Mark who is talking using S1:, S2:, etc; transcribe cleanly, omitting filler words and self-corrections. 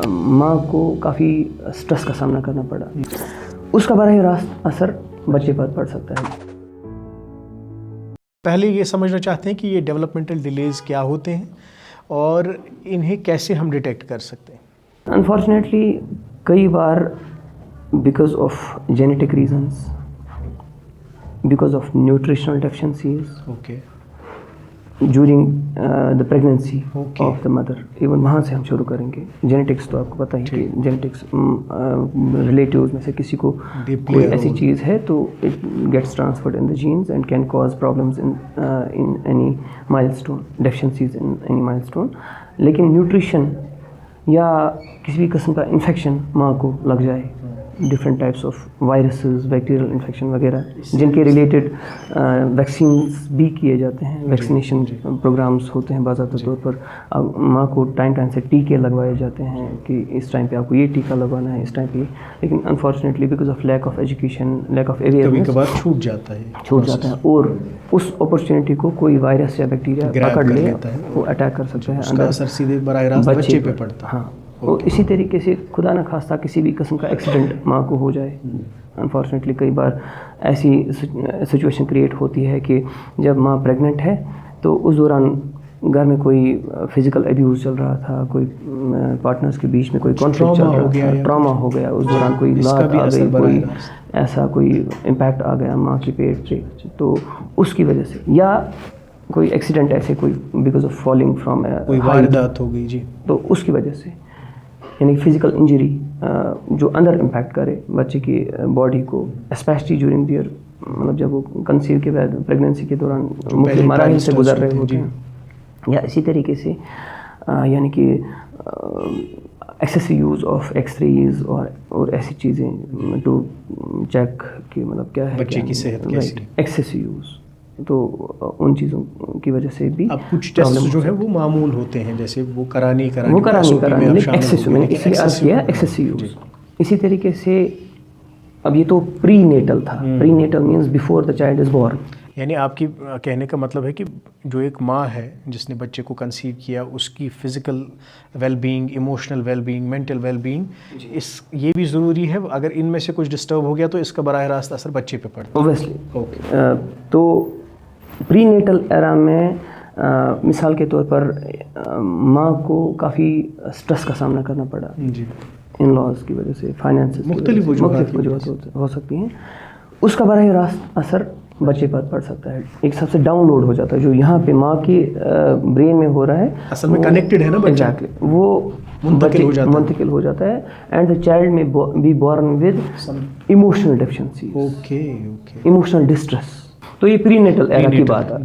S1: ماں کو کافی سٹریس کا سامنا کرنا پڑا، اس کا براہ راست اثر بچے پر پڑ سکتا ہے۔
S2: پہلے یہ سمجھنا چاہتے ہیں کہ یہ ڈیولپمنٹل ڈیلیز کیا ہوتے ہیں اور انہیں کیسے ہم ڈیٹیکٹ کر سکتے ہیں۔
S1: انفارچونیٹلی کئی بار because of genetic reasons, because of nutritional deficiencies
S2: okay
S1: during the pregnancy of the mother, even وہاں سے ہم شروع کریں گے۔ جینیٹکس تو آپ کو پتہ ہی کہ جینیٹکس ریلیٹیوز میں سے کسی کو کوئی ایسی چیز ہے تو it gets transferred in the genes and can cause problems in any milestone, deficiencies in any milestone. لیکن نیوٹریشن یا کسی بھی قسم کا انفیکشن ماں کو لگ جائے، different types of viruses, bacterial infection وغیرہ، جن کے ریلیٹڈ ویکسینس بھی کیے جاتے ہیں، ویکسینیشن پروگرامس ہوتے ہیں باضابطہ طور پر۔ ماں کو ٹائم سے ٹیکے لگوائے جاتے ہیں کہ اس ٹائم پہ آپ کو یہ ٹیکہ لگوانا ہے، اس ٹائم پہ۔ لیکن unfortunately because of lack of education, lack of awareness,
S2: کبھی کبھار چھوٹ جاتا ہے اور
S1: اس اپرچونیٹی کو کوئی وائرس یا بیکٹیریا پکڑ لے، وہ اٹیک کر سکتا ہے،
S2: اس کا اثر سیدھے براہ راست بچے پہ پڑتا ہے۔
S1: ہاں، اور اسی طریقے سے خدا نہ خواستہ کسی بھی قسم کا ایکسیڈنٹ ماں کو ہو جائے، انفارچونیٹلی کئی بار ایسی سچویشن کریٹ ہوتی ہے کہ جب ماں پریگننٹ ہے تو اس دوران گھر میں کوئی فزیکل ابیوز چل رہا تھا، کوئی پارٹنرز کے بیچ میں کوئی کانفلکٹ چل رہا تھا، ٹراما ہو گیا، اس دوران کوئی لات آ گئی، کوئی ایسا کوئی امپیکٹ آ گیا ماں کے پیٹ پہ، تو اس کی وجہ سے، یا کوئی ایکسیڈنٹ ایسے کوئی بیکاز آف فالنگ فرام
S2: کوئی واردات ہو گئی، جی،
S1: تو اس کی وجہ سے، یعنی فزیکل انجری جو اندر امپیکٹ کرے بچے کی باڈی کو، اسپیشلی ڈیورنگ دیئر، مطلب جب وہ کنسیو کے بعد پریگنینسی کے دوران مختلف مراحل سے گزر رہے ہوتے ہیں، یا اسی طریقے سے یعنی کہ excessive use of x raise اور ایسی چیزیں ٹو چیک کہ مطلب کیا ہے
S2: بچے کی صحت کیسی،
S1: ایکسیسو یوز، تو ان چیزوں کی وجہ سے بھی
S2: اب کچھ ٹیسٹ جو ہے وہ معمول ہوتے ہیں، جیسے وہ کرانی
S1: لیکن ایکسیسو، میں نے اس لیے عرض کیا ایکسیسو یوز۔ اسی طریقے سے اب یہ تو پری نیٹل تھا، prenatal means before the child is born, یعنی
S2: آپ کی کہنے کا مطلب ہے کہ جو ایک ماں ہے جس نے بچے کو کنسیو کیا، اس کی physical well being, emotional well being, mental well being, یہ بھی ضروری ہے۔ اگر ان میں سے کچھ ڈسٹرب ہو گیا تو اس کا براہ راست اثر بچے پہ پڑتا ہے
S1: اوبویسلی۔ تو پری نیٹل ایرا میں مثال کے طور پر ماں کو کافی سٹریس کا سامنا کرنا پڑا، ان لاز کی وجہ سے، فائنینس، مختلف وجوہات ہو سکتی ہیں، اس کا براہ راست اثر بچے پر پڑ سکتا ہے۔ ایک سب سے ڈاؤن لوڈ ہو جاتا ہے جو یہاں پہ ماں کی برین میں ہو رہا ہے،
S2: اصل میں کنیکٹڈ ہے نا،
S1: ایگزیکٹلی وہ منتقل ہو جاتا ہے، and the child may be born with emotional deficiency, emotional distress. تو یہ پری نیٹل ایرا کی بات ہے۔